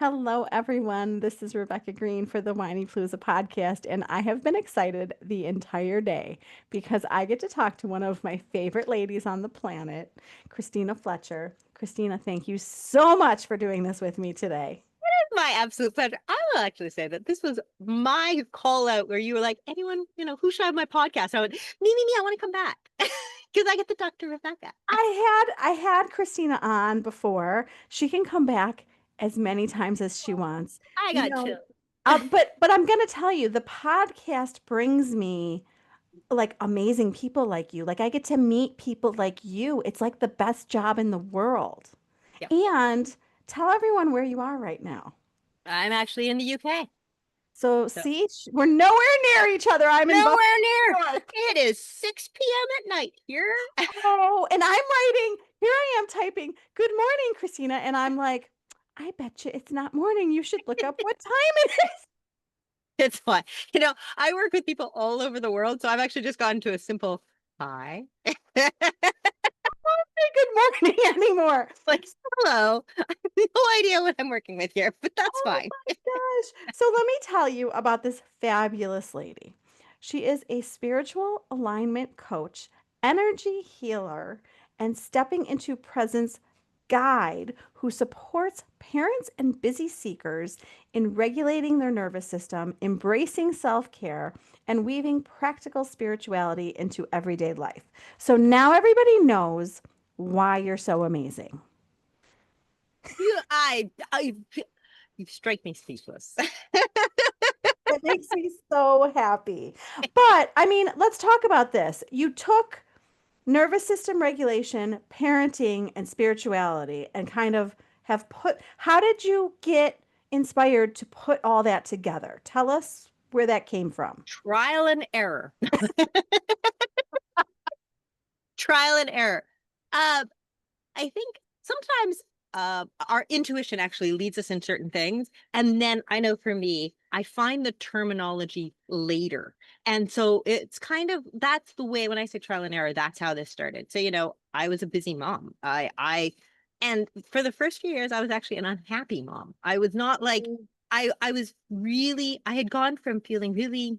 Hello, everyone. This is Rebecca Greene for the Whiny Palooza podcast, and I have been excited the entire day because I get to talk to one of my favorite ladies on the planet, Christina Fletcher. Christina, thank you so much for doing this with me today. My absolute pleasure. I will actually say that this was my call out where you were like, anyone, who should I have my podcast? I went, me, I want to come back because I get to talk to Rebecca. I had Christina on before. She can come back as many times as she wants. I You got know, chill. but I'm gonna tell you, the podcast brings me like amazing people like you. Like I get to meet people like you. It's like the best job in the world. Yep. And tell everyone where you are right now. I'm actually in the UK. So So see, we're nowhere near each other. I'm in Buffalo, nowhere near. New York. It is 6 p.m. at night here. Oh, and I'm writing, here I am typing, good morning, Christina. And I'm like, I bet you it's not morning. You should look up what time it is. It's fine. I work with people all over the world, so I've actually just gotten to a simple hi. Say good morning anymore. Like, hello. I have no idea what I'm working with here, but that's Oh fine. my gosh. So let me tell you about this fabulous lady. She is a spiritual alignment coach, energy healer, and stepping into presence guide who supports parents and busy seekers in regulating their nervous system, embracing self care, and weaving practical spirituality into everyday life. So now everybody knows why you're so amazing. You, I, you strike me speechless. It makes me so happy. But I mean, let's talk about this. You took nervous system regulation, parenting, and spirituality and kind of have how did you get inspired to put all that together? Tell us where that came from. Trial and error. Trial and error. Uh, I think sometimes our intuition actually leads us in certain things. And then I know for me, I find the terminology later. And so it's kind of that's the way when I say trial and error, that's how this started. So, I was a busy mom. And for the first few years, I was actually an unhappy mom. I was not like I was really I had gone from feeling really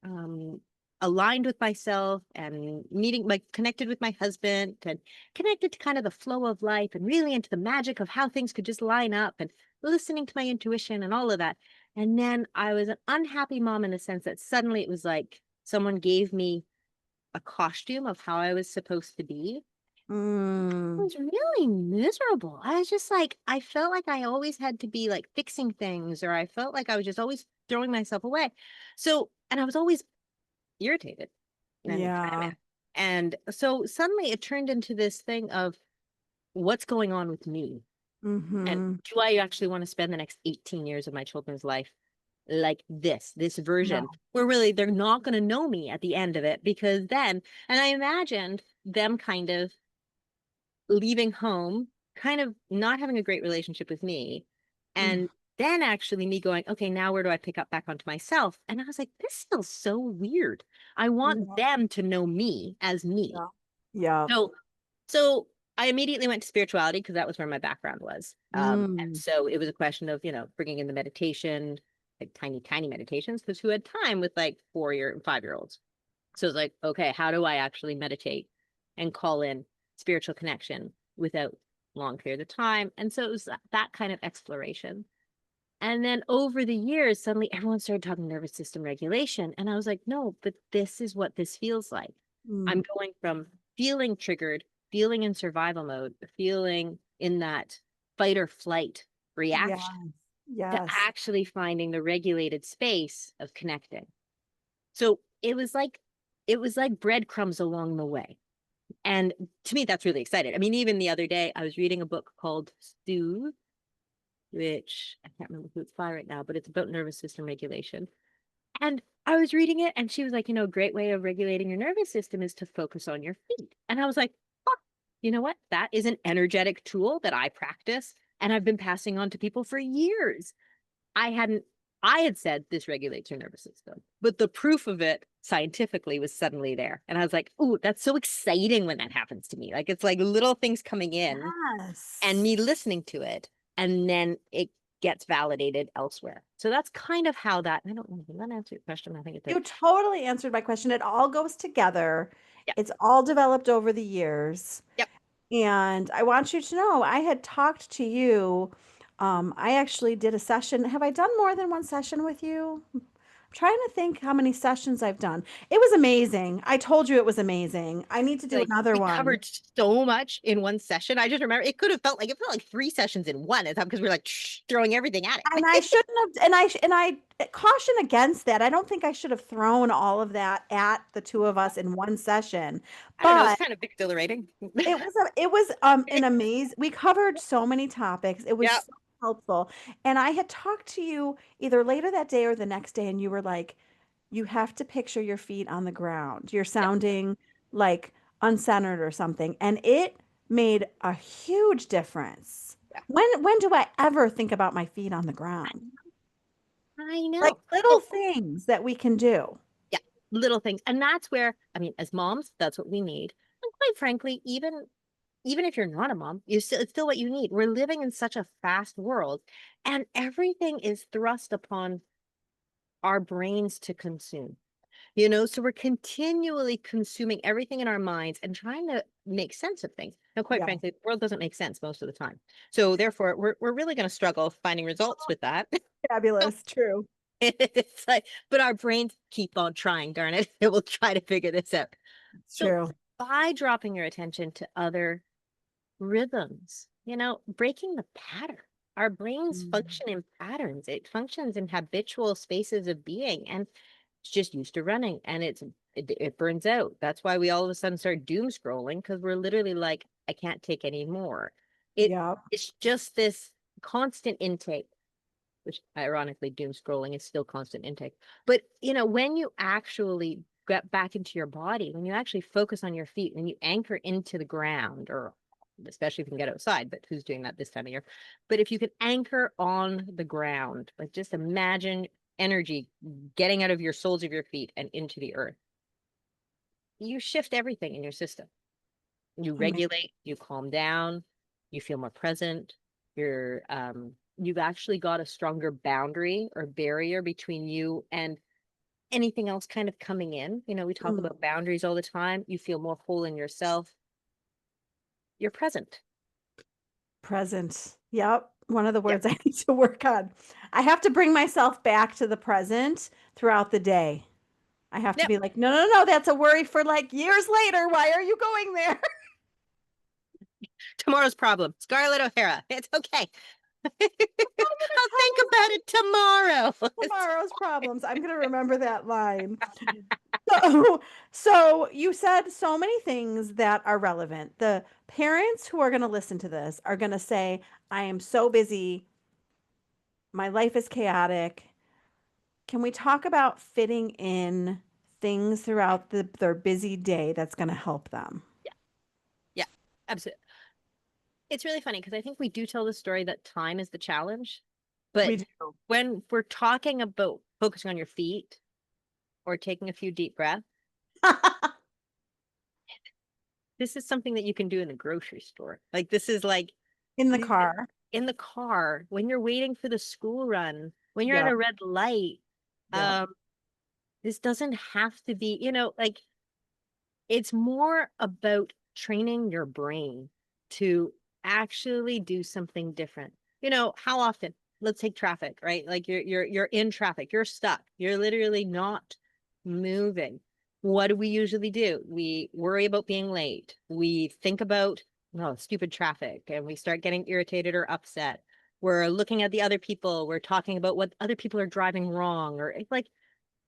um aligned with myself and meeting like connected with my husband and connected to kind of the flow of life and really into the magic of how things could just line up and listening to my intuition and all of that. And then I was an unhappy mom in the sense that suddenly it was like someone gave me a costume of how I was supposed to be. I Mm, was really miserable. I was just like, I felt like I always had to be like fixing things, or I felt like I was just always throwing myself away. So, and I was always irritated and kind of yeah. mad. And so suddenly it turned into this thing of what's going on with me? And Mm-hmm. do I actually want to spend the next 18 years of my children's life like this version No. where really they're not going to know me at the end of it? Because then, and I imagined them kind of leaving home, kind of not having a great relationship with me. Mm, And then actually me going, okay, now where do I pick up back onto myself? And I was like, this feels so weird. I want yeah. them to know me as me. Yeah. Yeah. So I immediately went to spirituality because that was where my background was. And Mm, so it was a question of, bringing in the meditation, like tiny, tiny meditations, because who had time with like 4-year and 5-year olds? So it's like, okay, how do I actually meditate and call in spiritual connection without long periods of time? And so it was that kind of exploration. And then over the years, suddenly everyone started talking nervous system regulation. And I was like, no, but this is what this feels like. mm, I'm going from feeling triggered, feeling in survival mode, feeling in that fight or flight yeah. reaction to Yes. actually finding the regulated space of connecting. So it was like breadcrumbs along the way. And to me, that's really exciting. I mean, even the other day, I was reading a book called Soothe, which I can't remember who it's by right now, but it's about nervous system regulation. And I was reading it, and she was like, a great way of regulating your nervous system is to focus on your feet. And I was like, oh, you know what? That is an energetic tool that I practice and I've been passing on to people for years. I hadn't, I had said this regulates your nervous system, but the proof of it scientifically was suddenly there. And I was like, oh, that's so exciting when that happens to me. Like it's like little things coming in and Yes. me listening to it. And then it gets validated elsewhere. So that's kind of how that, I don't know, did that answer your question? I think it did. You totally answered my question. It all goes together. Yep. It's all developed over the years. Yep. And I want you to know, I had talked to you. I actually did a session. Have I done more than one session with you? I'm trying to think how many sessions I've done. It was amazing. I told you it was amazing. I need to do Like another we one. covered so much in one session. I just remember it could have felt like three sessions in one at time because we are like throwing everything at And I it. shouldn't have, and I caution against that. I don't think I should have thrown all of that at the two of us in one session. I don't know. It's But kind of exhilarating. it was an amazing. We covered so many topics. It was Yeah. so helpful. And I had talked to you either later that day or the next day, and you were like, you have to picture your feet on the ground. You're Yeah. sounding like uncentered or something. And it made a huge difference. Yeah. When do I ever think about my feet on the ground? I Like know. little Well, things that we can do. yeah, little things. And that's where, I mean, as moms, that's what we need. And quite frankly, even if you're not a mom, it's still what you need. We're living in such a fast world, and everything is thrust upon our brains to consume. So we're continually consuming everything in our minds and trying to make sense of things. Now, quite Yeah, frankly, the world doesn't make sense most of the time. So therefore, we're really going to struggle finding results with that. fabulous. True. It's like, but our brains keep on trying, darn it. It will try to figure this out. It's So true. by dropping your attention to other rhythms, breaking the pattern. Our brains Mm. function in patterns. It functions in habitual spaces of being, and it's just used to running, and it burns out. That's why we all of a sudden start doom scrolling because we're literally like, I can't take any more. It Yeah. it's just this constant intake, which ironically, doom scrolling is still constant intake. But when you actually get back into your body, when you actually focus on your feet, when you anchor into the ground, or especially if you can get outside, but who's doing that this time of year? But if you can anchor on the ground, like just imagine energy getting out of your soles of your feet and into the earth, you shift everything in your system. You Amazing. regulate, you calm down, you feel more present. You've actually got a stronger boundary or barrier between you and anything else kind of coming in. We talk Mm. about boundaries all the time. You feel more whole in yourself. You're present. Present. Yep. One of the Yep. words I need to work on. I have to bring myself back to the present throughout the day. I have to Yep. be like, no, no, no, that's a worry for like years later. Why are you going there? Tomorrow's problem. Scarlett O'Hara. It's okay. I'm gonna I'll think about it tomorrow. tell tomorrow's problems. I'm gonna remember that line. So, so you said so many things that are relevant. The parents who are going to listen to this are going to say, I am so busy. My life is chaotic. Can we talk about fitting in things throughout their busy day that's going to help them? Yeah. Yeah. Absolutely. It's really funny because I think we do tell the story that time is the challenge. But We do. when we're talking about focusing on your feet or taking a few deep breaths, this is something that you can do in the grocery store. Like this is like In the this- car. in the car, when you're waiting for the school run, when you're at Yep. a red light. Yep. Um, this doesn't have to be, like it's more about training your brain to actually do something different. How often? Let's take traffic, right? Like you're in traffic, you're stuck, you're literally not moving. What do we usually do? We worry about being late. We think about, oh, stupid traffic, and we start getting irritated or upset. We're looking at the other people, we're talking about what other people are driving wrong, or it's like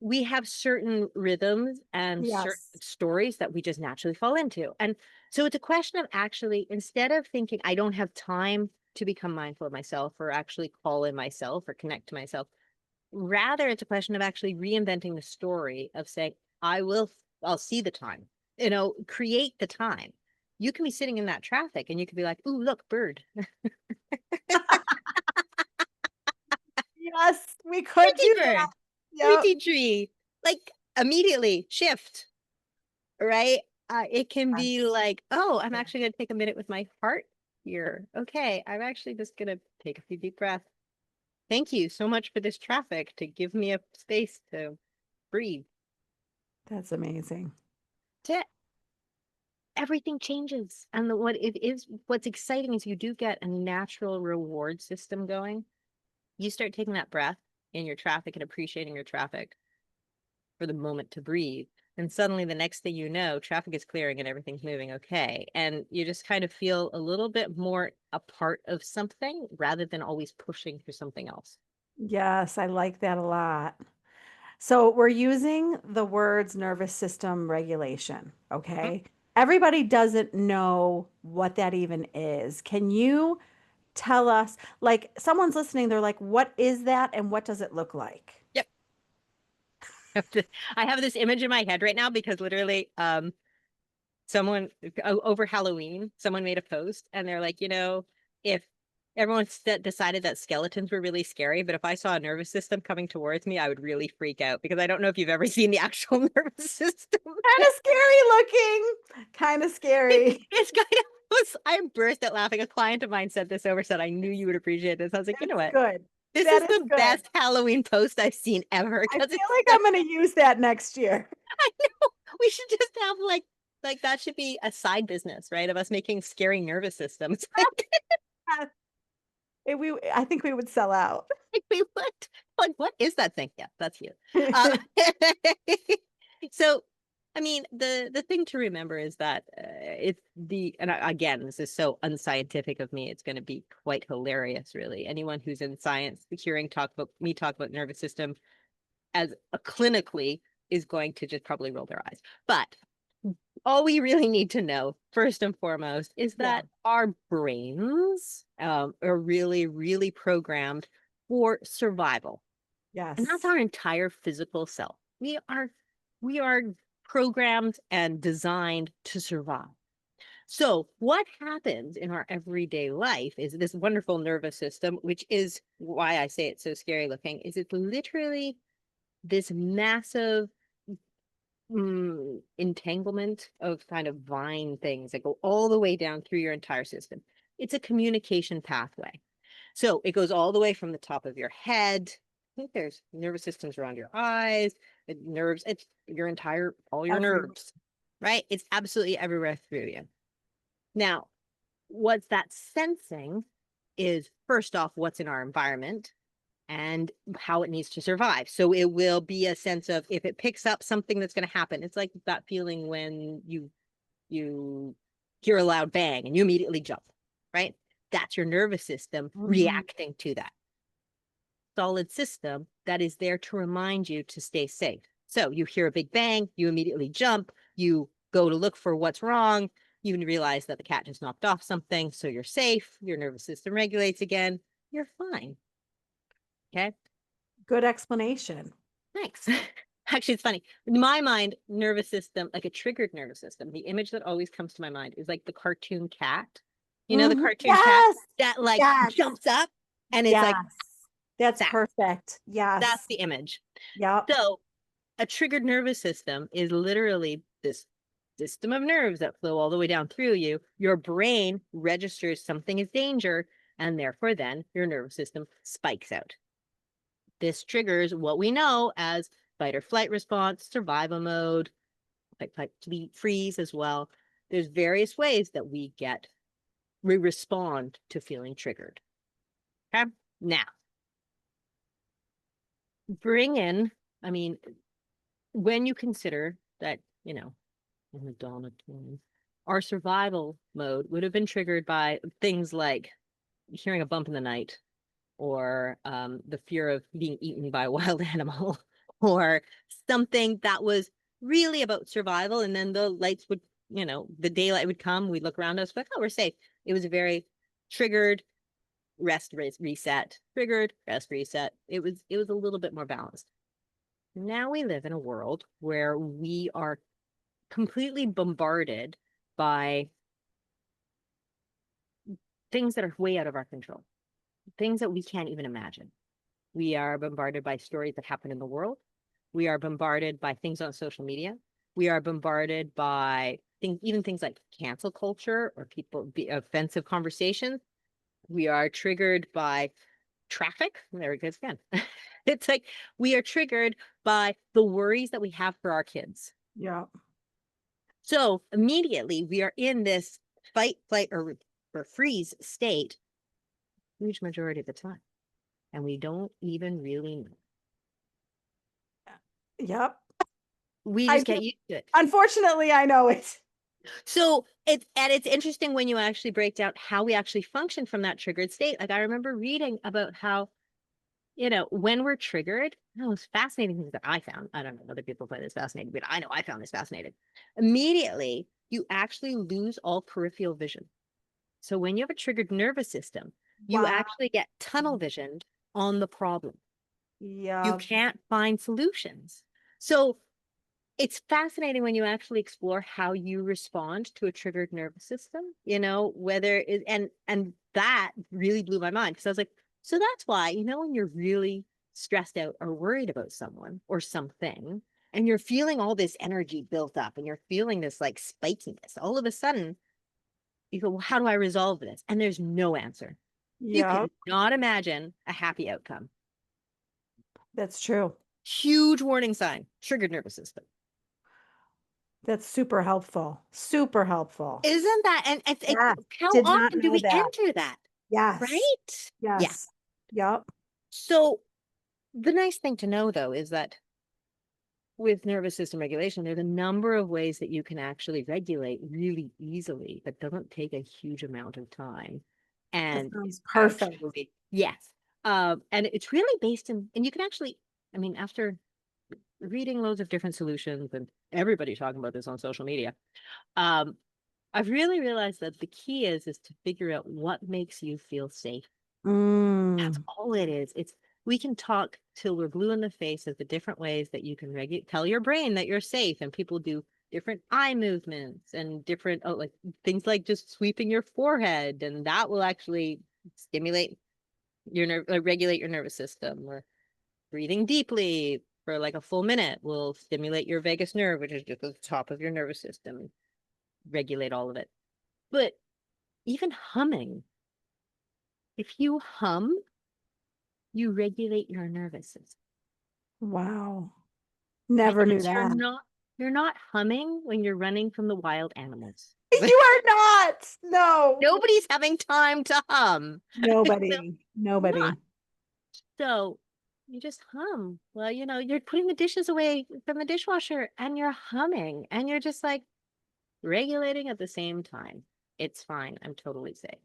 we have certain rhythms and certain Yes. stories that we just naturally fall into. And so it's a question of actually, instead of thinking, I don't have time to become mindful of myself or actually call in myself or connect to myself, rather, it's a question of actually reinventing the story of saying, I'll see the time, create the time. You can be sitting in that traffic and you could be like, ooh, look, bird, Yes, we could pretty do that. bird, Yep. pretty tree, like immediately shift. Right? It can be like, oh, I'm actually going to take a minute with my heart here. Okay, I'm actually just going to take a few deep breaths. Thank you so much for this traffic to give me a space to breathe. That's amazing. That's it. Everything changes. And what it is, what's exciting is you do get a natural reward system going. You start taking that breath in your traffic and appreciating your traffic for the moment to breathe. And suddenly the next thing you know, traffic is clearing and everything's moving okay. And you just kind of feel a little bit more a part of something rather than always pushing through something else. Yes, I like that a lot. So we're using the words nervous system regulation, Mhm. okay? Everybody doesn't know what that even is. Can you tell us, like someone's listening, they're like, what is that and what does it look like? Yep. I have this image in my head right now because literally someone over Halloween, someone made a post and they're like, if everyone decided that skeletons were really scary, but if I saw a nervous system coming towards me, I would really freak out because I don't know if you've ever seen the actual nervous system. Kind of scary looking, kind of scary. It's kind of, I burst out laughing. A client of mine said this over, said, I knew you would appreciate this. I was like, you know It's what? good. This That is is the good. best Halloween post I've seen ever I because feel it's like so, I'm going to use that next year. I know we should just have like that should be a side business, right? Of us making scary nervous systems. I think we would sell out. We would. Like, what is that thing? Yeah, that's you. Uh, so, I mean, the thing to remember is that it's and again, this is so unscientific of me. It's going to be quite hilarious, really. Anyone who's in science, hearing talk about nervous system as a clinically is going to just probably roll their eyes. But all we really need to know, first and foremost, is Yeah. that our brains are really, really programmed for survival. And that's Yes. our entire physical self. We are programmed and designed to survive. So what happens in our everyday life is this wonderful nervous system, which is why I say it's so scary looking, is it's literally this massive entanglement of kind of vine things that go all the way down through your entire system. It's a communication pathway. So it goes all the way from the top of your head. I think there's nervous systems around your eyes, nerves, it's your entire, all your Every nerves, right? It's absolutely everywhere through you. Now, what's that sensing is first off, what's in our environment and how it needs to survive. So it will be a sense of if it picks up something that's going to happen. It's like that feeling when you hear a loud bang and you immediately jump, right? That's your nervous system Mhm. reacting to that solid system that is there to remind you to stay safe. So you hear a big bang, you immediately jump, you go to look for what's wrong, you realize that the cat just knocked off something, so you're safe, your nervous system regulates again, you're fine. Okay. Good explanation. Thanks. Actually, it's funny. In my mind, nervous system, like a triggered nervous system, the image that always comes to my mind is like the cartoon cat. You know, the Mhm. cartoon cat Yes. that like Yes. jumps up and it's like Yes. That's that. perfect. That's Yes. the image. Yep. So a triggered nervous system is literally this system of nerves that flow all the way down through you. Your brain registers something as danger, and therefore then your nervous system spikes out. This triggers what we know as fight or flight response, survival mode, fight, fleet, freeze as well. There's various ways that we respond to feeling triggered. Okay. Now, bring in, I mean, when you consider that, in the dawn of time, our survival mode would have been triggered by things like hearing a bump in the night or the fear of being eaten by a wild animal or something that was really about survival. And then the lights would, the daylight would come, we'd look around us, like, oh, we're safe. It was a very triggered, rest, reset, triggered, rest, reset. It was a little bit more balanced. Now we live in a world where we are completely bombarded by things that are way out of our control, things that we can't even imagine. We are bombarded by stories that happen in the world. We are bombarded by things on social media. We are bombarded by even things like cancel culture or offensive conversations. We are triggered by traffic. There it goes again. It's like we are triggered by the worries that we have for our kids. Yeah. So immediately we are in this fight, flight, or freeze state, huge majority of the time. And we don't even really know. Yep. We I just do. get used to it. Unfortunately, I know it. So it's interesting when you actually break down how we actually function from that triggered state. Like I remember reading about how, when we're triggered, that was fascinating things that I found. I don't know if other people find this fascinating, but I know I found this fascinating. Immediately, you actually lose all peripheral vision. So when you have a triggered nervous system, you Wow. actually get tunnel visioned on the problem. You Yeah. can't find solutions. So it's fascinating when you actually explore how you respond to a triggered nervous system, whether it and that really blew my mind because I was like, so that's why, when you're really stressed out or worried about someone or something, and you're feeling all this energy built up and you're feeling this like spikiness, all of a sudden you go, well, how do I resolve this? And there's no answer. You Yeah. cannot imagine a happy outcome. That's true. Huge warning sign, triggered nervous system. That's super helpful. Super helpful. Isn't that? And it's like, Yes. how Did not often do know we that. enter that? Yes. Right? Yeah. Yes. Yep. So the nice thing to know, though, is that with nervous system regulation, there's a number of ways that you can actually regulate really easily that doesn't take a huge amount of time. That And sounds perfect. actually, yes. And it's really based in, and you can actually, I mean, after reading loads of different solutions and everybody talking about this on social media, um, I've really realized that the key is to figure out what makes you feel safe. That's Mm. all it is. It's we can talk till we're blue in the face of the different ways that you can tell your brain that you're safe, and people do different eye movements and different like things like just sweeping your forehead, and that will actually stimulate your regulate your nervous system, or breathing deeply for like a full minute will stimulate your vagus nerve, which is just at the top of your nervous system, regulate all of it. But even humming, if you hum, you regulate your nervous system. Wow. Like Never knew you're that. not humming when you're running from the wild animals. You are not. No. Nobody's having time to hum. So Nobody. not. Nobody. So you just hum. Well, you're putting the dishes away from the dishwasher and you're humming and you're just like regulating at the same time. It's fine. I'm totally safe.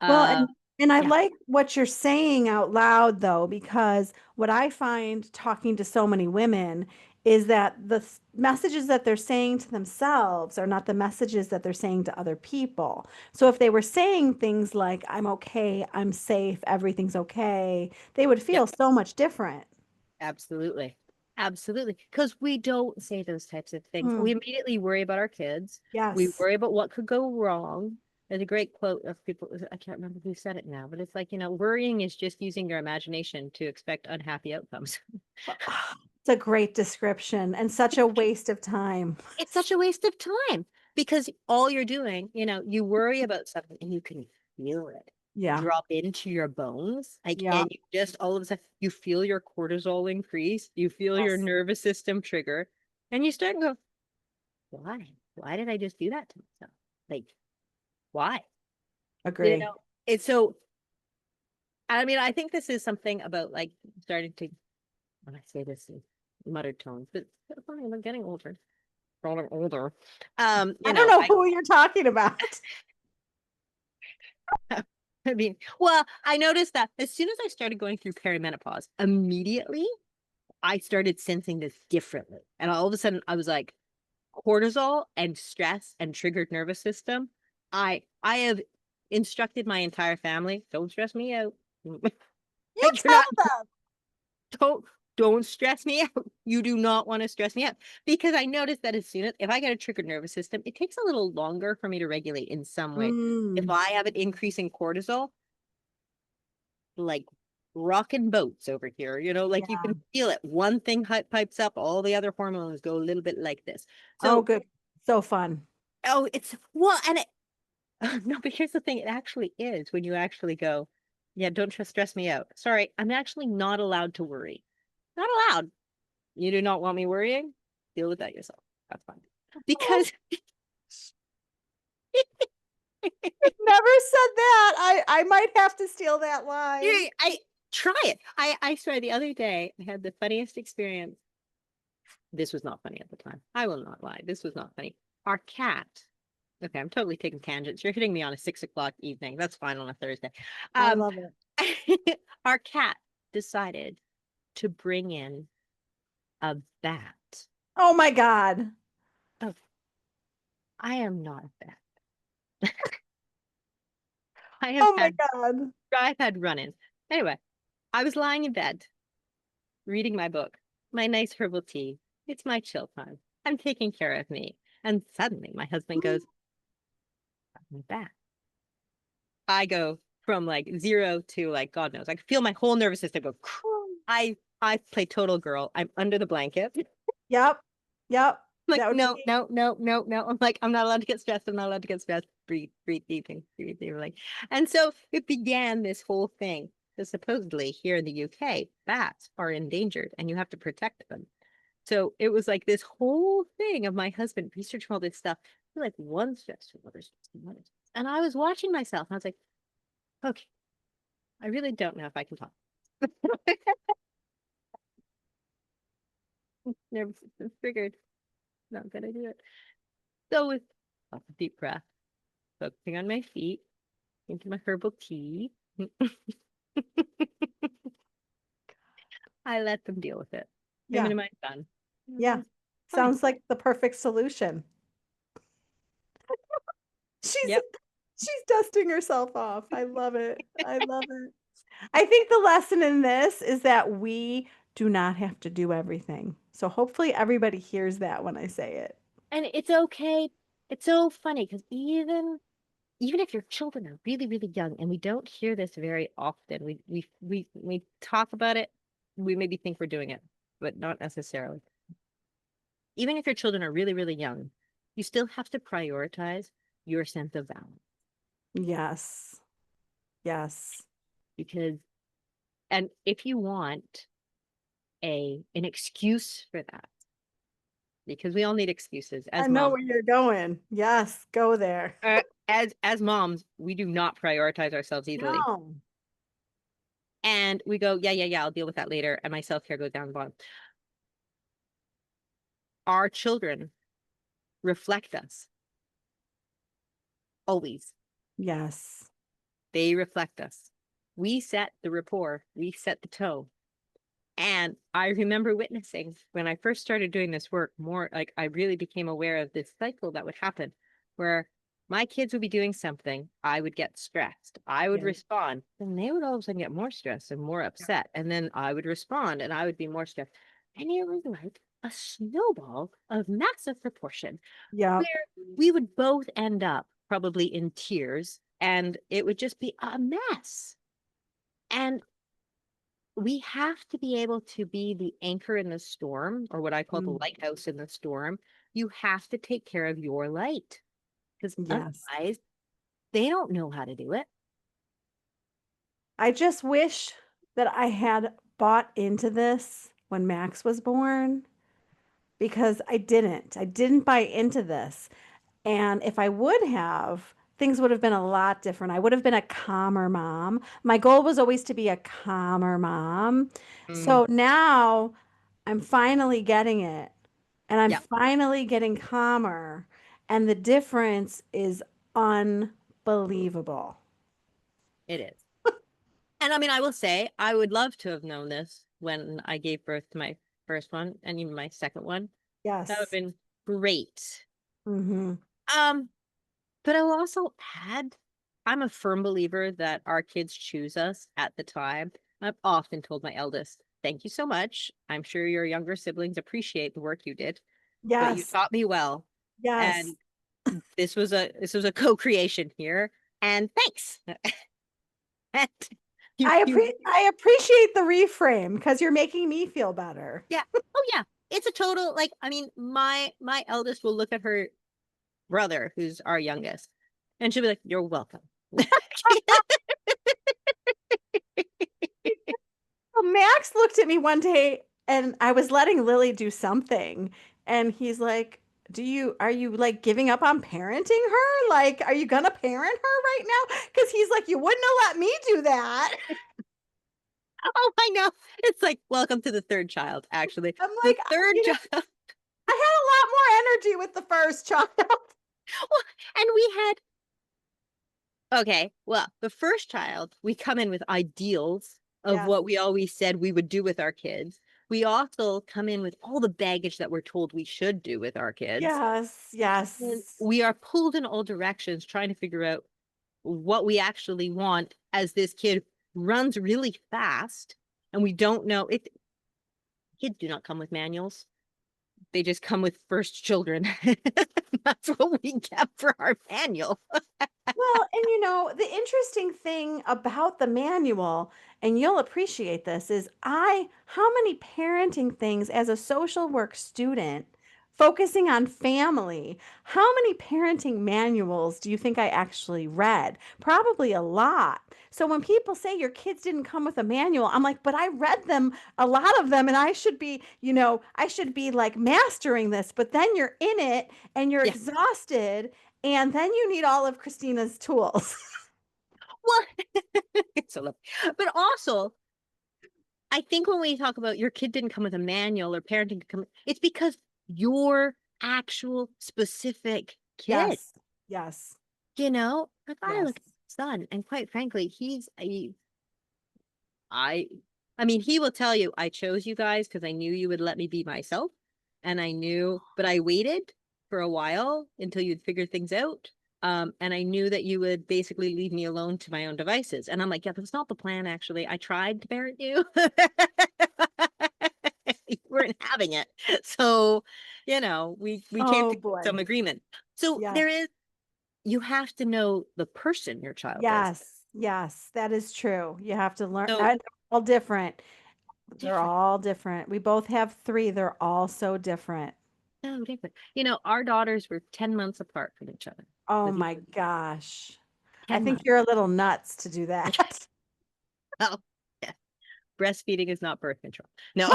Well, Uh and I yeah, like what you're saying out loud though, because what I find talking to so many women is that the messages that they're saying to themselves are not the messages that they're saying to other people. So if they were saying things like, I'm okay, I'm safe, everything's okay, they would yep. feel so much different. Absolutely. Absolutely. Because we don't say those types of things. Hmm. We immediately worry about our kids. We Yes. worry about what could go wrong. There's a great quote of people, I can't remember who said it now, but it's like, worrying is just using your imagination to expect unhappy outcomes. It's a great description and such a waste of time. It's such a waste of time because all you're doing, you worry about something and you can feel it Yeah. drop into your bones. Like, Yeah. and you just all of a sudden you feel your cortisol increase, you feel your Yes. nervous system trigger, and you start and go, why? Why did I just do that to myself? Like, why? You Agree. know, it's so, I mean, I think this is something about like starting to, when I say this in muttered tones, but it's funny, I'm getting older. Growing older. I don't know who you're talking about. I mean, well, I noticed that as soon as I started going through perimenopause, immediately I started sensing this differently. And all of a sudden I was like, cortisol and stress and triggered nervous system. I have instructed my entire family, don't stress me out. You Like you're tell not them. don't don't stress me out. You do not want to stress me out. Because I noticed that as soon as if I get a triggered nervous system, it takes a little longer for me to regulate in some way. If Mm, I have an increase in cortisol, like rocking boats over here, like you yeah. can feel it. One thing pipes up, all the other hormones go a little bit like this. Oh, So, good. So fun. oh, it's well, and it, no, but here's the thing, it actually is when you actually go. Yeah, don't stress me out. Sorry, I'm actually not allowed to worry. Not allowed. You do not want me worrying? Deal with that yourself. That's fine. Oh, Because never said that. I might have to steal that line. I try it. I swear the other day I had the funniest experience. This was not funny at the time. I will not lie. This was not funny. Our cat. Okay, I'm totally taking tangents. You're hitting me on a 6 o'clock evening. That's fine on a Thursday. I Um, love it. our cat decided to bring in a bat. Oh my God. Oh, I am not a bat. I have Oh my had God. I've had run-ins. Anyway, I was lying in bed reading my book, my nice herbal tea. It's my chill time. I'm taking care of me. And suddenly my husband goes, I'm back. I go from like zero to like God knows. I can feel my whole nervous system go. I play total girl. I'm under the blanket. Yep. Yep. Like, That would no, be, no, no, no, no. I'm like, I'm not allowed to get stressed. I'm not allowed to get stressed. Breathe, breathe deeply, breathe deeply. And so it began this whole thing. So supposedly here in the UK, bats are endangered and you have to protect them. So it was like this whole thing of my husband researching all this stuff. Like one stress to another stress to another stress. And I was watching myself and I was like, okay, I really don't know if I can talk. Nervous system triggered. Not gonna do it. So with lots of deep breath, focusing on my feet, into my herbal tea. I let them deal with it. Him yeah. and my son. It Yeah. was fine. Sounds like the perfect solution. She's Yep. she's dusting herself off. I love it. I love it. I think the lesson in this is that we do not have to do everything. So hopefully everybody hears that when I say it. And it's okay. It's so funny because even if your children are really, really young, and we don't hear this very often, we talk about it, we maybe think we're doing it, but not necessarily. Even if your children are really, really young, you still have to prioritize your sense of balance Yes. Yes. because, and if you want an excuse for that, because we all need excuses I as know moms. where you're going. Yes, go there. As moms, we do not prioritize ourselves easily. No. And we go, yeah, yeah, yeah, I'll deal with that later. And my self-care goes down the bottom. Our children reflect us always. Yes. They reflect us. We set the rapport, we set the tone. And I remember witnessing when I first started doing this work, more like I really became aware of this cycle that would happen where my kids would be doing something, I would get stressed, I would Yeah. respond, and they would all of a sudden get more stressed and more upset. And then I would respond and I would be more stressed. And it was like a snowball of massive proportion Yep. where we would both end up probably in tears and it would just be a mess. And we have to be able to be the anchor in the storm, or what I call the Mm. lighthouse in the storm. You have to take care of your light because Yes. otherwise they don't know how to do it. I just wish that I had bought into this when Max was born because I didn't. I didn't buy into this. And if I would have, things would have been a lot different. I would have been a calmer mom. My goal was always to be a calmer mom. Mm, So now I'm finally getting it and I'm yep, finally getting calmer. And the difference is unbelievable. it is. And I mean, I will say, I would love to have known this when I gave birth to my first one and even my second one. That would have Yes. been great. Hmm. Um, but I'll also add, I'm a firm believer that our kids choose us at the time. I've often told my eldest, thank you so much. I'm sure your younger siblings appreciate the work you did, but you Yes. taught me well. Yes. And this was a co-creation here. And thanks. And you I appreciate the reframe because you're making me feel better. yeah. Oh yeah. It's a total like I mean, my eldest will look at her brother, who's our youngest, and she'll be like, you're welcome. Max looked at me one day and I was letting Lily do something. And he's like, are you like giving up on parenting her? Like, are you gonna parent her right now? Because he's like, you wouldn't have let me do that. Oh, I know. It's like, welcome to the third child, actually. I'm The like, third you know, child. I had a lot more energy with the first child. Well, and we had, okay, well, the first child, we come in with ideals of Yes, what we always said we would do with our kids. We also come in with all the baggage that we're told we should do with our kids. yes, And yes. we are pulled in all directions trying to figure out what we actually want as this kid runs really fast and we don't know it. Kids do not come with manuals. They just come with first children. That's what we get for our manual. Well, and the interesting thing about the manual, and you'll appreciate this, is how many parenting things as a social work student focusing on family, how many parenting manuals do you think I actually read? Probably a lot. So when people say your kids didn't come with a manual, I'm like, but I read them, a lot of them, and I should be like mastering this, but then you're in it and you're Yeah. exhausted and then you need all of Christina's tools. Well, it's so lovely. But also, I think when we talk about your kid didn't come with a manual or parenting to come, it's because your actual specific kid, Yes. Yes. like I Yes. look at my son, and quite frankly, I, I mean, he will tell you, I chose you guys because I knew you would let me be myself. And I knew, but I waited for a while until you'd figure things out. And I knew that you would basically leave me alone to my own devices. And I'm like, yeah, that's not the plan, actually. I tried to parent you. You weren't having it. So, we came Oh to some boy. agreement. So Yes. you have to know the person your child is. Yes. Yes. That is true. You have to learn. So And they're all different. They're different. all different. We both have three. They're all so different. So different. Our daughters were 10 months apart from each other. Oh With my gosh. I 10 think months. you're a little nuts to do that. Oh, yeah. Breastfeeding is not birth control. No,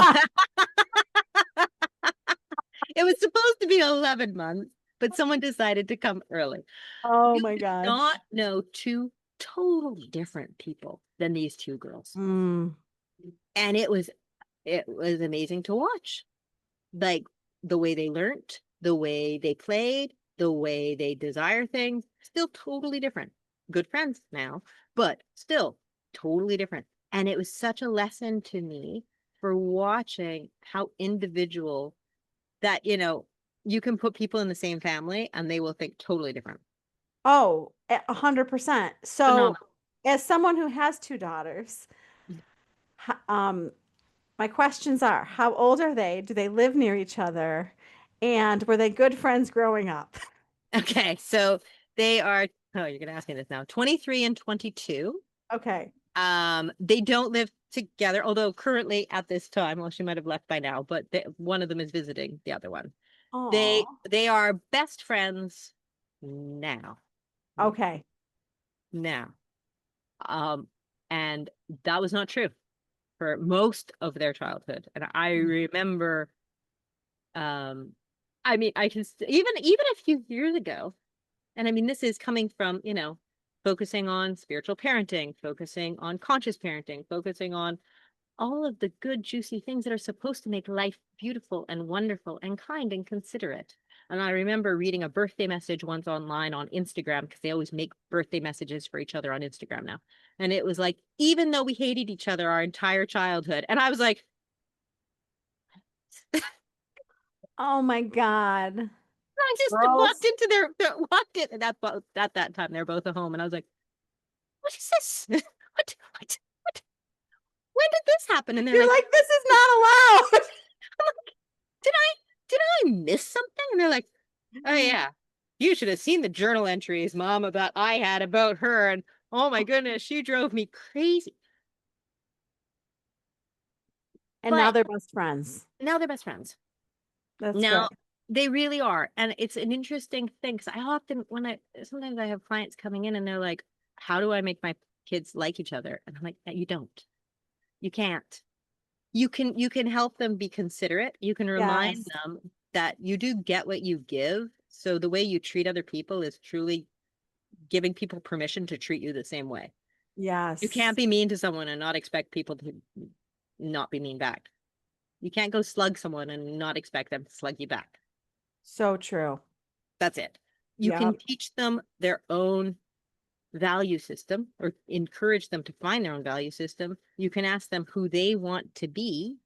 it was supposed to be 11 months, but someone decided to come early. Oh You my do not gosh. know two totally different people than these two girls. Mm. And it was amazing to watch. Like the way they learned, the way they played, the way they desire things, still totally different. Good friends now, but still totally different. And it was such a lesson to me for watching how individual that, you can put people in the same family and they will think totally different. Oh, 100%. So, Phenomenal. as someone who has two daughters, h- um, my questions are, how old are they? Do they live near each other? And were they good friends growing up? Okay, so they are, oh, you're gonna ask me this now, 23 and 22. Okay. They don't live together, although currently at this time, well, she might have left by now, but one of them is visiting the other one. Oh, They are best friends now. okay. Now. Um, and that was not true for most of their childhood. And I remember, um, I mean, I can even a few years ago, and I mean, this is coming from, focusing on spiritual parenting, focusing on conscious parenting, focusing on all of the good, juicy things that are supposed to make life beautiful and wonderful and kind and considerate. And I remember reading a birthday message once online on Instagram because they always make birthday messages for each other on Instagram now. And it was like, even though we hated each other our entire childhood. And I was like, Oh my God. I just walked Girls. into walked in, and at that time they're both at home. And I was like, what is this? What? When did this happen? And they're You're like, like, this is not allowed. did I did I miss something? And they're like, oh yeah, you should have seen the journal entries, Mom, about I had about her, and oh my goodness, she drove me crazy. And now But they're best friends. now they're best friends. That's Now good. they really are, and it's an interesting thing because I often sometimes I have clients coming in and they're like, how do I make my kids like each other? And I'm like, you don't, you can't. You can help them be considerate. You can remind Yes. them that you do get what you give. So the way you treat other people is truly giving people permission to treat you the same way. You can't Yes. be mean to someone and not expect people to not be mean back. You can't go slug someone and not expect them to slug you back. So true. That's it. You can Yep. teach them their own value system or encourage them to find their own value system. You can ask them who they want to be.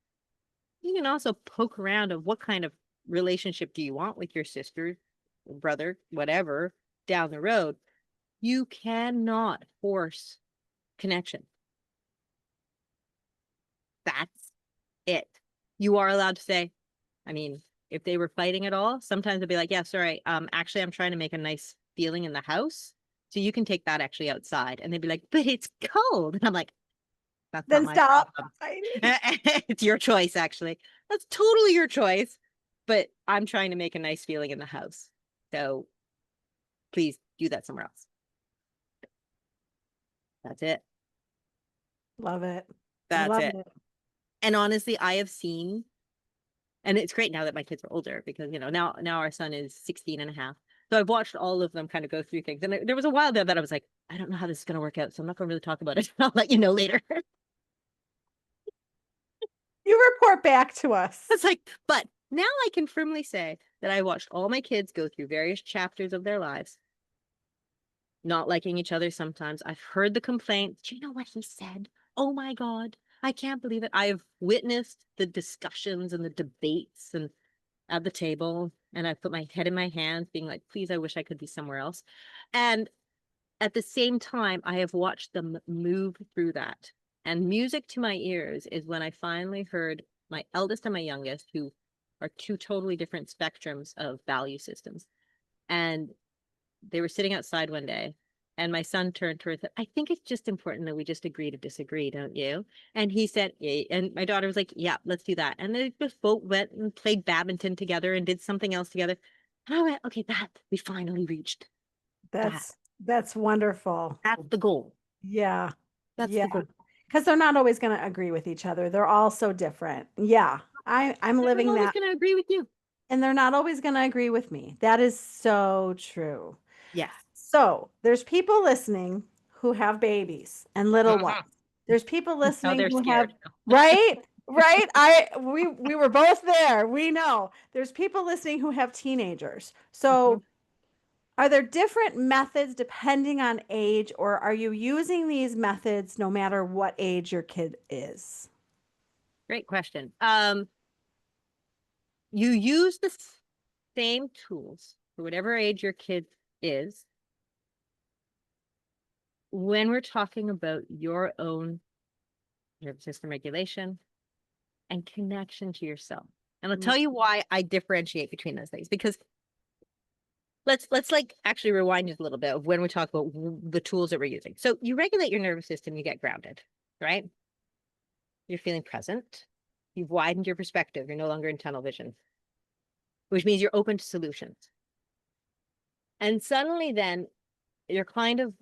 You can also poke around of what kind of relationship do you want with your sister, brother, whatever, down the road. You cannot force connection. That's it. You are allowed to say, I mean, if they were fighting at all, sometimes they'd be like, yeah, sorry, actually, I'm trying to make a nice feeling in the house. So you can take that actually outside. And they'd be like, but it's cold. And I'm like, that's not Then my stop problem. fighting. It's your choice, actually. That's totally your choice. But I'm trying to make a nice feeling in the house. So please do that somewhere else. That's it. Love it. I That's love it. it. And honestly, I have seen, and it's great now that my kids are older because, now our son is 16 and a half. So I've watched all of them kind of go through things. And there was a while there that I was like, I don't know how this is going to work out. So I'm not going to really talk about it. I'll let you know later. You report back to us. It's like, but now I can firmly say that I watched all my kids go through various chapters of their lives, not liking each other sometimes. I've heard the complaints. Do you know what he said? Oh my God, I can't believe it. I've witnessed the discussions and the debates and at the table, and I put my head in my hands, being like, please, I wish I could be somewhere else. And at the same time, I have watched them move through that. And music to my ears is when I finally heard my eldest and my youngest, who are two totally different spectrums of value systems. And they were sitting outside one day, and my son turned to her and said, I think it's just important that we just agree to disagree, don't you? And he said, yeah. And my daughter was like, yeah, let's do that. And they just both went and played badminton together and did something else together. And I went, okay, we finally reached that. That's wonderful. That's the goal. Yeah. That's Yeah. the goal. Because they're not always going to agree with each other. They're all so different. Yeah. I'm Never living always that. going to agree with you. And they're not always going to agree with me. That is so true. Yes. So there's people listening who have babies and little ones. Uh-huh. There's people Now listening they're who have, scared. right? Right? We were both there. We know. There's people listening who have teenagers. Mhm. So are there different methods depending on age, or are you using these methods no matter what age your kid is? Great question. You use the same tools for whatever age your kid is when we're talking about your own nervous system regulation and connection to yourself. And I'll Mm, tell you why I differentiate between those things, because let's like actually rewind just a little bit of when we talk about the tools that we're using. So you regulate your nervous system, you get grounded, right? You're feeling present. You've widened your perspective. You're no longer in tunnel vision, which means you're open to solutions. And suddenly then you're kind of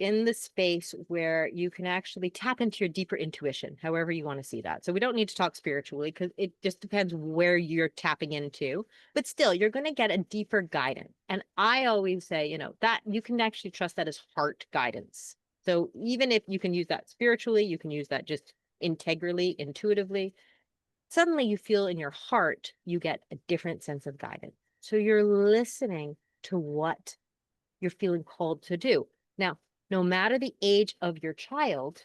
in the space where you can actually tap into your deeper intuition, however you want to see that. So we don't need to talk spiritually because it just depends where you're tapping into, but still you're going to get a deeper guidance. And I always say, that you can actually trust that as heart guidance. So even if you can use that spiritually, you can use that just integrally, intuitively, suddenly you feel in your heart, you get a different sense of guidance. So you're listening to what you're feeling called to do. Now, no matter the age of your child,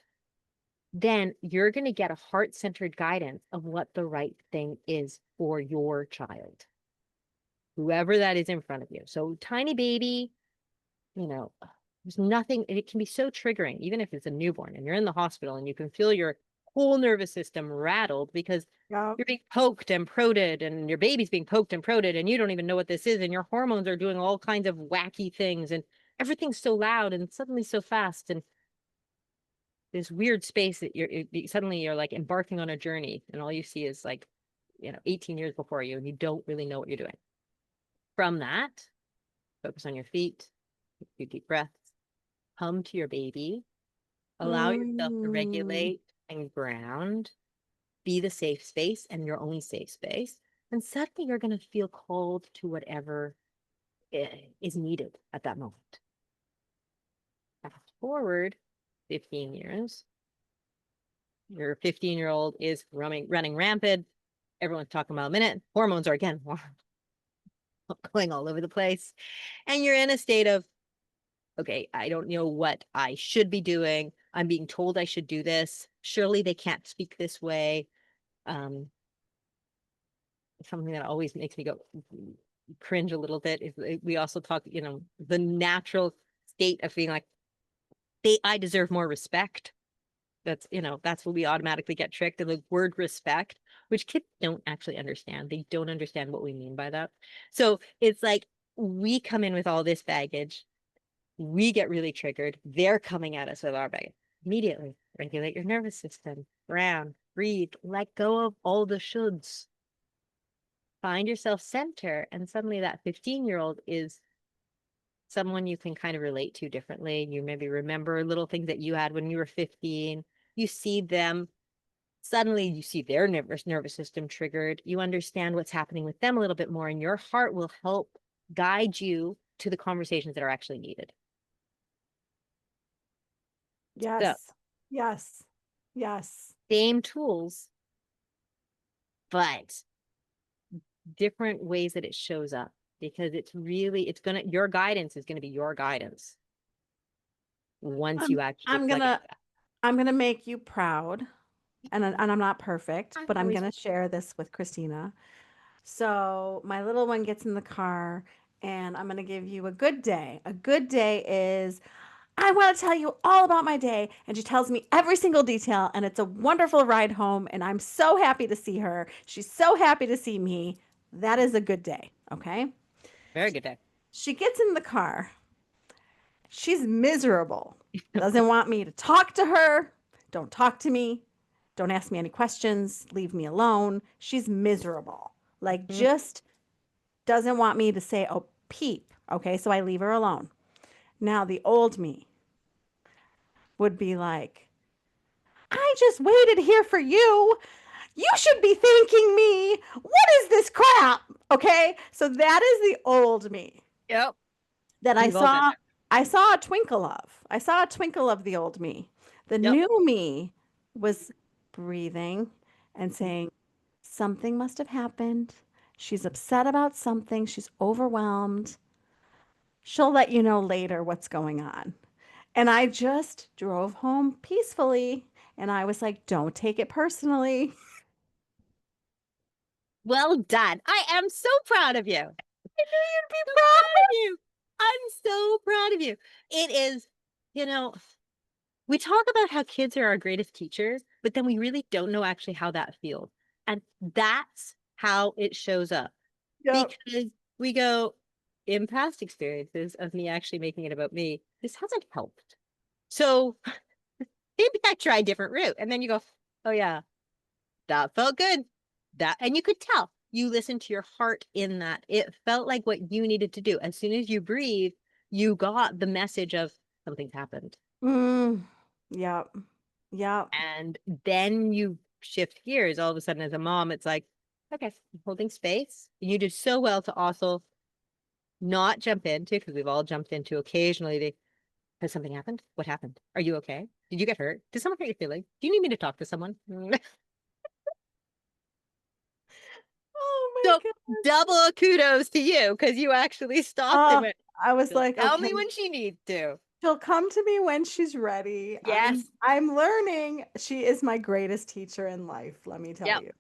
then you're going to get a heart centered guidance of what the right thing is for your child, whoever that is in front of you. So, tiny baby, you know, there's nothing, it can be so triggering, even if it's a newborn and you're in the hospital and you can feel your whole nervous system rattled because yeah. you're being poked and prodded and your baby's being poked and prodded and you don't even know what this is and your hormones are doing all kinds of wacky things and everything's so loud and suddenly so fast and this weird space that suddenly you're like embarking on a journey and all you see is like 18 years before you and you don't really know what you're doing. From that, focus on your feet, take a few deep breaths, hum to your baby, allow yourself to Mm, regulate and ground, be the safe space and your own safe space. And suddenly you're going to feel called to whatever is needed at that moment. Fast forward 15 years, your 15-year-old is running rampant. Everyone's talking about a minute. Hormones are again going all over the place. And you're in a state of, okay, I don't know what I should be doing. I'm being told I should do this. Surely they can't speak this way. Um, Something that always makes me go cringe a little bit is we also talk, the natural state of feeling like I deserve more respect. That's what we automatically get tricked. And the word respect, which kids don't actually understand. They don't understand what we mean by that. So it's like we come in with all this baggage. We get really triggered. They're coming at us with our baggage. Immediately regulate your nervous system, ground, breathe, let go of all the shoulds. Find yourself center. And suddenly that 15-year-old is someone you can kind of relate to differently. You maybe remember little things that you had when you were 15. You see them, suddenly you see their nervous system triggered. You understand what's happening with them a little bit more, and your heart will help guide you to the conversations that are actually needed. So, Yes. Yes. Yes. same tools, but different ways that it shows up, because your guidance is gonna be your guidance once you I'm actually I'm plug into gonna I'm gonna make you proud. And I'm not perfect, that. but I I'm always gonna share this with Christina. So my little one gets in the car and I'm gonna give you a good day. A good day is I want to tell you all about my day. And she tells me every single detail, and it's a wonderful ride home. And I'm so happy to see her. She's so happy to see me. That is a good day. Okay. very good day. She gets in the car. She's miserable. Doesn't want me to talk to her. Don't talk to me. Don't ask me any questions. Leave me alone. She's miserable. Like, Mhm. just doesn't want me to say, oh, peep. Okay. So I leave her alone. Now, the old me would be like, I just waited here for you. You should be thanking me. What is this crap? Okay. So that is the old me Yep. that I We've all been saw. there. I saw a twinkle of. I saw a twinkle of the old me. The Yep. new me was breathing and saying, something must have happened. She's upset about something. She's overwhelmed. She'll let you know later what's going on. And I just drove home peacefully. And I was like, don't take it personally. Well done. I am so proud of you. You'd be So proud proud. of you. I'm so proud of you. It is, you know, we talk about how kids are our greatest teachers, but then we really don't know actually how that feels. And that's how it shows up, Yep. because we go in past experiences of me actually making it about me. This hasn't helped. So maybe I try a different route. And then you go, oh, yeah, that felt good. And you could tell you listened to your heart in that. It felt like what you needed to do. As soon as you breathe, you got the message of something's happened. Mm, yep. Yep. And then you shift gears. All of a sudden, as a mom, it's like, okay, I'm holding space. You did so well to also not jump into, because we've all jumped into occasionally. Has something happened? What happened? Are you okay? Did you get hurt? Did someone hurt your feelings? Do you need me to talk to someone? Oh my So gosh. double kudos to you, because you actually stopped and Oh, went, I was she'll like, tell okay, me when she needs to. she'll come to me when she's ready. I'm Yes. I'm learning. She is my greatest teacher in life, let me tell Yep. you.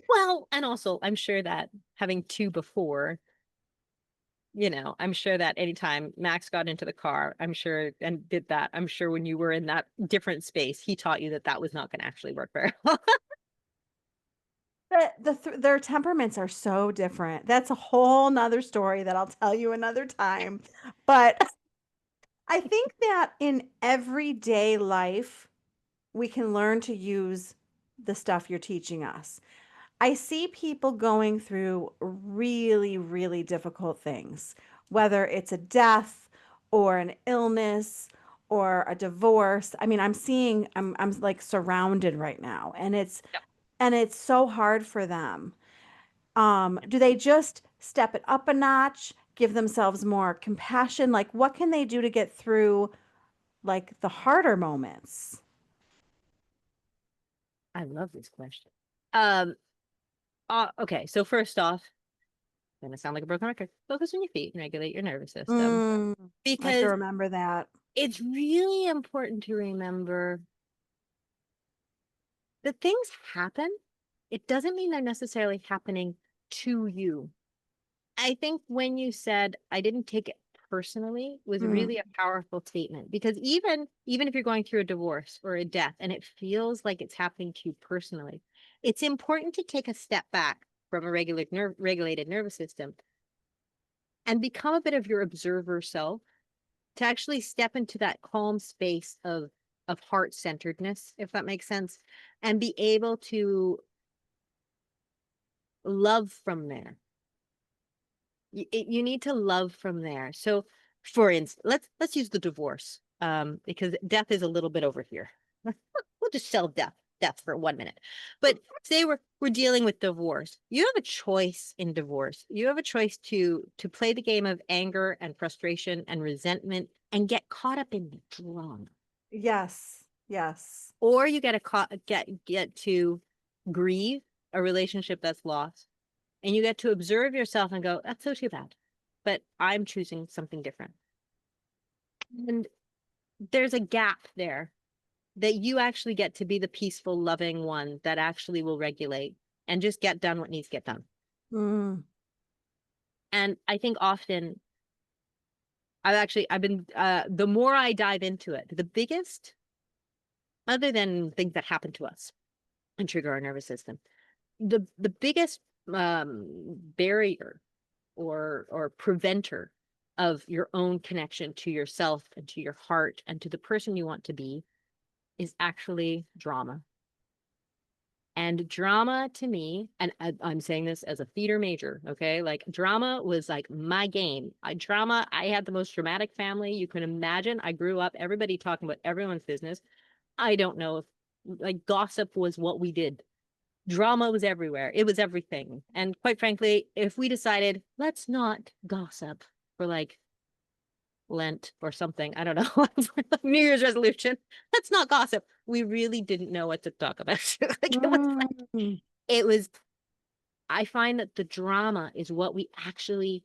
Well, and also I'm sure that having two before, I'm sure that anytime Max got into the car, I'm sure, and did that, I'm sure when you were in that different space, he taught you that that was not going to actually work very well. Their temperaments are so different. That's a whole nother story that I'll tell you another time. But I think that in everyday life, we can learn to use the stuff you're teaching us. I see people going through really, really difficult things, whether it's a death or an illness or a divorce. I mean, I'm like surrounded right now, and it's Yep. and it's so hard for them. Do they just step it up a notch, give themselves more compassion? Like, what can they do to get through like the harder moments? I love this question. Um, okay, so first off, gonna sound like a broken record. Focus on your feet and regulate your nervous system. Mm, I have to Because remember that. it's really important to remember that things happen. It doesn't mean they're necessarily happening to you. I think when you said I didn't take it personally was Mm, really a powerful statement, because even if you're going through a divorce or a death and it feels like it's happening to you personally, it's important to take a step back from a regulated nervous system and become a bit of your observer self, to actually step into that calm space of heart centeredness, if that makes sense, and be able to love from there. You need to love from there. So, for instance, let's use the divorce, because death is a little bit over here. We'll just sell death for 1 minute. But say we're dealing with divorce. You have a choice in divorce. You have a choice to play the game of anger and frustration and resentment and get caught up in the drama, yes, yes. or you get to grieve a relationship that's lost, and you get to observe yourself and go, that's so too bad, but I'm choosing something different. And there's a gap there that you actually get to be the peaceful, loving one that actually will regulate and just get done what needs to get done. Mm, And I think often I've been, the more I dive into it, the biggest, other than things that happen to us and trigger our nervous system, the biggest barrier or preventer of your own connection to yourself and to your heart and to the person you want to be is actually drama. And drama to me, and I'm saying this as a theater major, okay? Like drama was like my game. I had the most dramatic family you can imagine. I grew up, everybody talking about everyone's business. I don't know if like gossip was what we did. Drama was everywhere. It was everything. And quite frankly, if we decided, let's not gossip for like Lent or something, I don't know, New Year's resolution, let's not gossip. We really didn't know what to talk about. Like mm, it was, I find that the drama is what we actually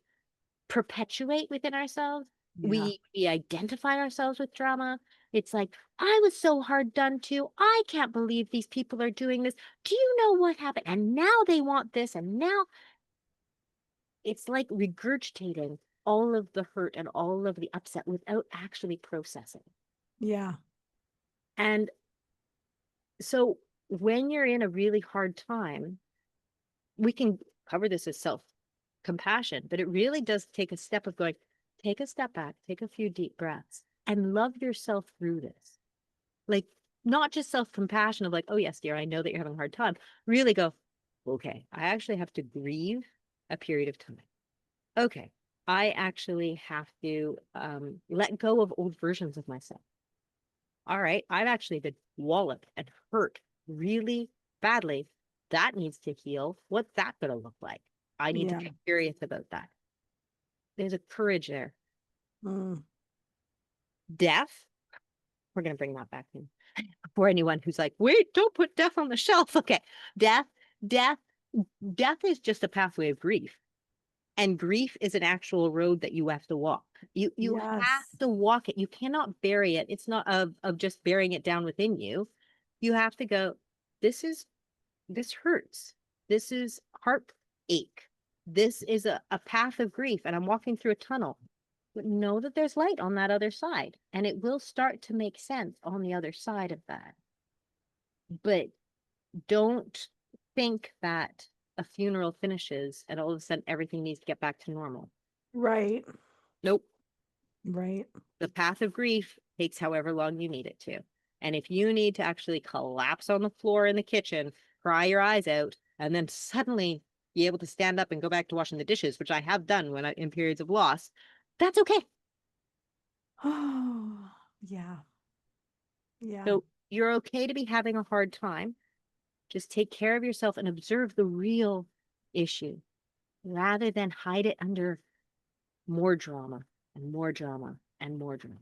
perpetuate within ourselves. yeah, We identify ourselves with drama. It's like, I was so hard done to. I can't believe these people are doing this. Do you know what happened? And now they want this. And now it's like regurgitating all of the hurt and all of the upset without actually processing. yeah, And so when you're in a really hard time, we can cover this as self compassion, but it really does take a step of going, take a step back, take a few deep breaths, and love yourself through this. Like, not just self compassion of like, oh, yes, dear, I know that you're having a hard time. Really go, okay, I actually have to grieve a period of time. Okay, I actually have to let go of old versions of myself. All right, I've actually been walloped and hurt really badly. That needs to heal. What's that going to look like? I need to yeah. be curious about that. There's a courage there. Mm, Death, we're going to bring that back in for anyone who's like, wait, don't put death on the shelf. Okay, death, death, death is just a pathway of grief. And grief is an actual road that you have to walk. You have yes. to walk it. You cannot bury it. It's not of just burying it down within you. You have to go, this is this hurts. This is heartache. This is a path of grief, and I'm walking through a tunnel. But know that there's light on that other side, and it will start to make sense on the other side of that. But don't think that a funeral finishes and all of a sudden everything needs to get back to normal. Right, Nope. right. The path of grief takes however long you need it to. And if you need to actually collapse on the floor in the kitchen, cry your eyes out, and then suddenly be able to stand up and go back to washing the dishes, which I have done in periods of loss, that's okay. Oh, yeah, yeah. So you're okay to be having a hard time. Just take care of yourself and observe the real issue rather than hide it under more drama and more drama and more drama.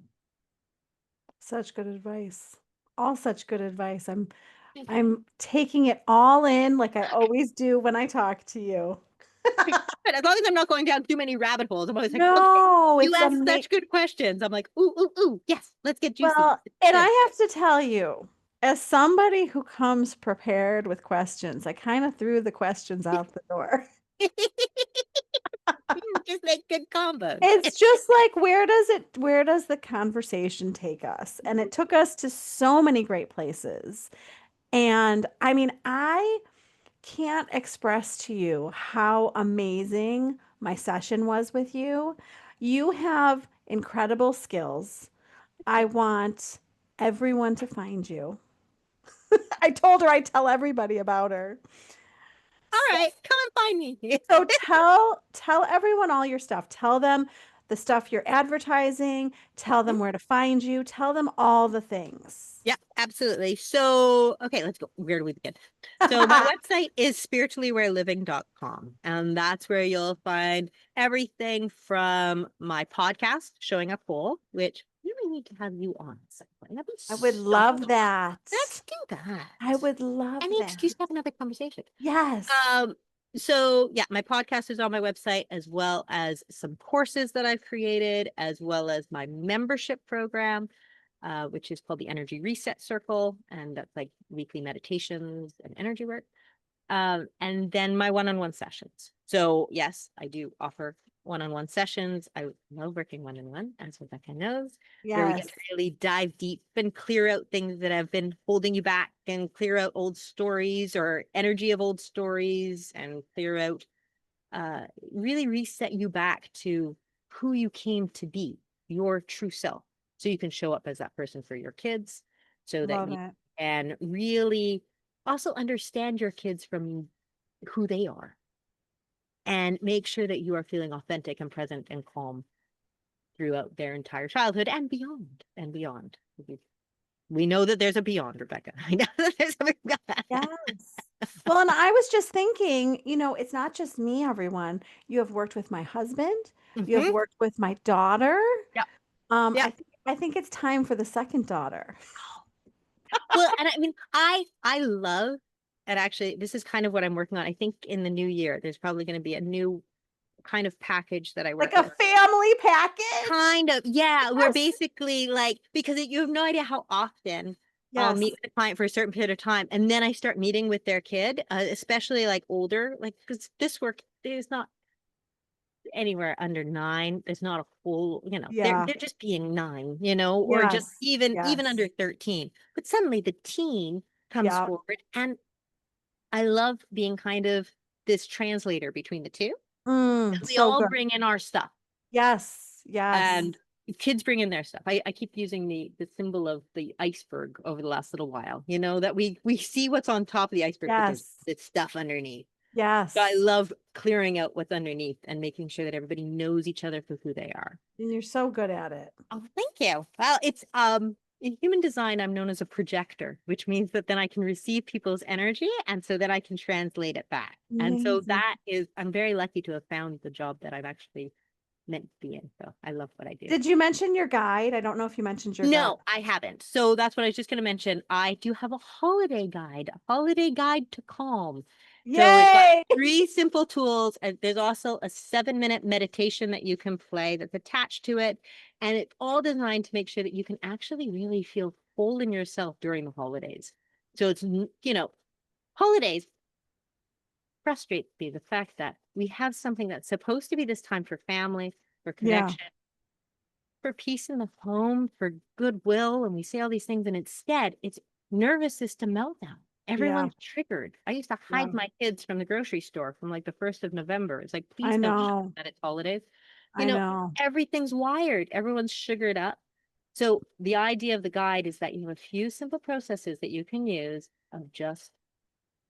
Such good advice. All such good advice. I'm taking it all in like I always do when I talk to you. But as long as I'm not going down too many rabbit holes, I'm always like, okay, No, you it's ask amazing. such good questions. I'm like, ooh, ooh, ooh, yes, let's get juicy. Well, and I have to tell you, as somebody who comes prepared with questions, I kind of threw the questions out the door. Just make good combos. It's just like where does the conversation take us? And it took us to so many great places. And I mean, I can't express to you how amazing my session was with you. You have incredible skills. I want everyone to find you. I told her I'd tell everybody about her. All So, right, come and find me. so tell everyone all your stuff. Tell them the stuff you're advertising, tell them where to find you, tell them all the things. Yeah, absolutely. So, okay, let's go. Where do we begin? So, my website is spirituallywareliving.com, and that's where you'll find everything from my podcast, Showing Up Whole, which we really need to have you on at some point. That'd be I would so love fun. that. Let's do that. I would love Any that. excuse to have another conversation. Yes. Um, so yeah, my podcast is on my website, as well as some courses that I've created, as well as my membership program, which is called the Energy Reset Circle, and that's like weekly meditations and energy work. And then my one-on-one sessions. So yes, I do offer one-on-one sessions. I love working one-on-one, as Rebecca knows, where we get Yes. to really dive deep and clear out things that have been holding you back, and clear out old stories or energy of old stories, and clear out, uh, really reset you back to who you came to be, your true self. So you can show up as that person for your kids, so that Love you it. can really also understand your kids from who they are, and make sure that you are feeling authentic and present and calm throughout their entire childhood and beyond and beyond. We know that there's a beyond, Rebecca. I know that there's a beyond. Yes. Well, and I was just thinking, it's not just me, everyone. You have worked with my husband. You have Mm-hmm. worked with my daughter. Yep. I Yep. think I think it's time for the second daughter. Well, and I mean, I love, and actually, this is kind of what I'm working on. I think in the new year, there's probably going to be a new kind of package that I Like work a on. family package. Kind of, yeah. We're Yes. basically like, because you have no idea how often I'll Yes. meet with a client for a certain period of time, and then I start meeting with their kid, especially like older, like, because this work is not anywhere under 9. There's not a full, they're Yeah. they're just being 9, or just Yes. even under Yes. 13. But suddenly the teen comes Yeah. forward, and I love being kind of this translator between the two. We So all good. bring in our stuff, Yes. Yes. and kids bring in their stuff. I keep using the symbol of the iceberg over the last little while, that we see what's on top of the iceberg, but there's Yes. this stuff underneath. So I Yes. love clearing out what's underneath and making sure that everybody knows each other for who they are. And you're so good at it. Oh, thank you. Well, it's in human design, I'm known as a projector, which means that then I can receive people's energy, and so then I can translate it back. And so Amazing. that is, I'm very lucky to have found the job that I've actually meant to be in. So I love what I do. Did you mention your guide? I don't know if you mentioned your guide. No, I haven't. So that's what I was just going to mention. I do have a holiday guide to calm. So it's got Yay! 3 simple tools, and there's also a 7-minute meditation that you can play that's attached to it. And it's all designed to make sure that you can actually really feel whole in yourself during the holidays. So it's, holidays frustrate me, the fact that we have something that's supposed to be this time for family, for Yeah. connection, for peace in the home, for goodwill, and we say all these things, and instead it's nervous system meltdown. Yeah. Everyone's triggered. I used to Yeah. hide my kids from the grocery store from like the 1st of November. It's like, I please don't show know. that it's holidays. You I know, know. everything's wired, everyone's sugared up. So the idea of the guide is that you have a few simple processes that you can use of just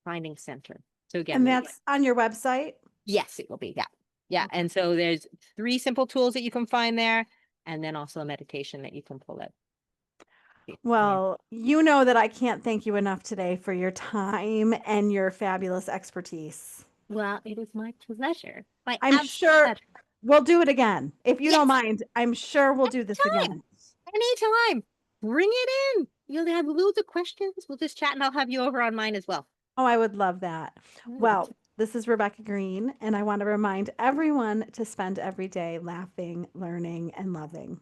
finding center. So again, And there's that's on your website? yes, it will be. Yeah. Yeah. Okay. And so there's 3 simple tools that you can find there, and then also a meditation that you can pull out. Yeah. Well, you know that I can't thank you enough today for your time and your fabulous expertise. Well, it is my pleasure. My I'm absolute sure pleasure. we'll do it again. If you don't Yes, mind, I'm sure we'll do this anytime. again. Anytime. Bring it in. You'll have loads of questions. We'll just chat and I'll have you over on mine as well. Oh, I would love that. Mm. Well, this is Rebecca Greene, and I want to remind everyone to spend every day laughing, learning, and loving.